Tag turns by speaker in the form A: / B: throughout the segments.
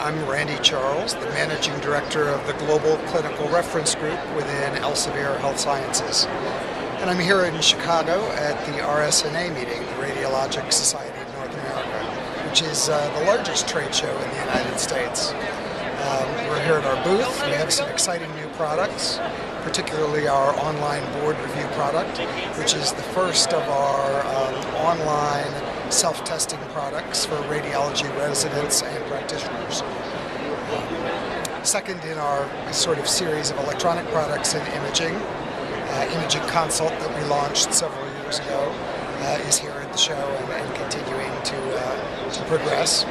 A: I'm Randy Charles, the Managing Director of the Global Clinical Reference Group within Elsevier Health Sciences. And I'm here in Chicago at the RSNA meeting, the Radiologic Society of North America, which is the largest trade show in the United States. We're here at our booth. We have some exciting new products, particularly our online board review product, which is the first of our online self-testing products for radiology residents and practitioners. Second in our sort of series of electronic products in imaging, Imaging Consult that we launched several years ago is here at the show and continuing to progress.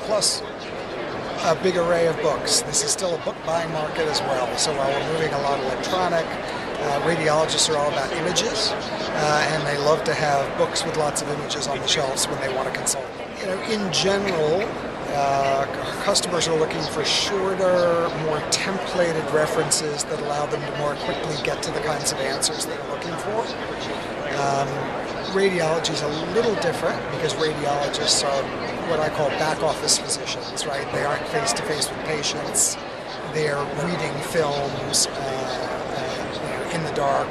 A: Plus a big array of books. This is still a book buying market as well, so while we're moving a lot electronic, radiologists are all about images, and they love to have books with lots of images on the shelves when they want to consult. You know, in general, customers are looking for shorter, more templated references that allow them to more quickly get to the kinds of answers they're looking for. Radiology is a little different because radiologists are what I call back office physicians, right? They aren't face to face with patients. They're reading films in the dark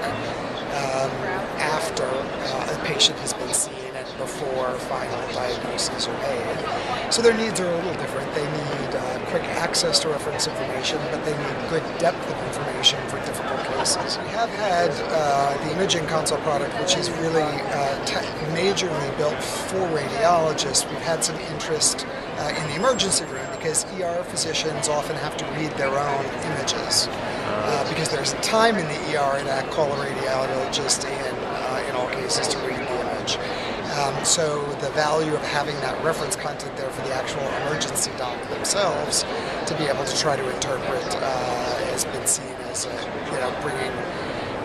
A: after a patient has been seen and before final diagnoses are made. So their needs are a little different. They need quick access to reference information, but they need good depth of information for difficult cases. We have had the Imaging Consult product, which is really majorly built for radiologists. We've had some interest in the emergency room because ER physicians often have to read their own images because there's time in the ER to call a radiologist in all cases to read the image. So the value of having that reference content there for the actual emergency doc themselves to be able to try to interpret has been seen as bringing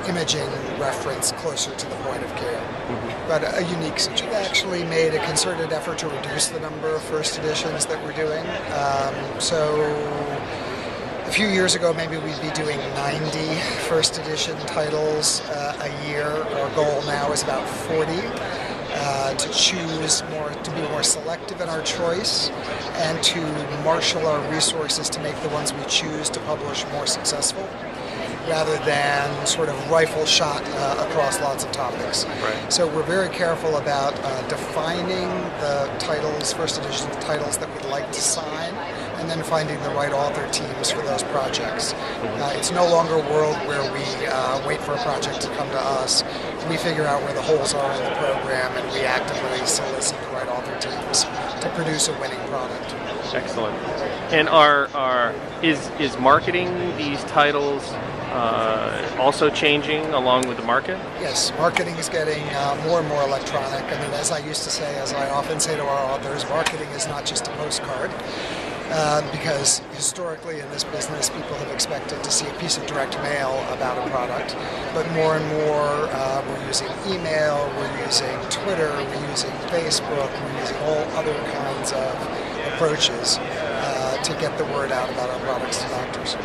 A: imaging reference closer to the point of care. But a unique situation. We actually made a concerted effort to reduce the number of first editions that we're doing. So a few years ago, maybe we'd be doing 90 first edition titles a year. Our goal now is about 40. To choose more, to be more selective in our choice, and to marshal our resources to make the ones we choose to publish more successful, rather than sort of rifle shot across lots of topics.
B: Right.
A: So we're very careful about defining the titles, first edition titles that we'd like to sign, and then finding the right author teams for those projects. It's no longer a world where we wait for a project to come to us. We figure out where the holes are in the program, and we actively solicit the right author teams to produce a winning product.
B: Excellent. And is marketing these titles also changing along with the market?
A: Yes, marketing is getting more and more electronic. I mean, as I used to say, as I often say to our authors, marketing is not just a postcard. Because historically in this business, people have expected to see a piece of direct mail about a product, but more and more we're using email, we're using Twitter, we're using Facebook, we're using all other kinds of approaches to get the word out about our products to doctors.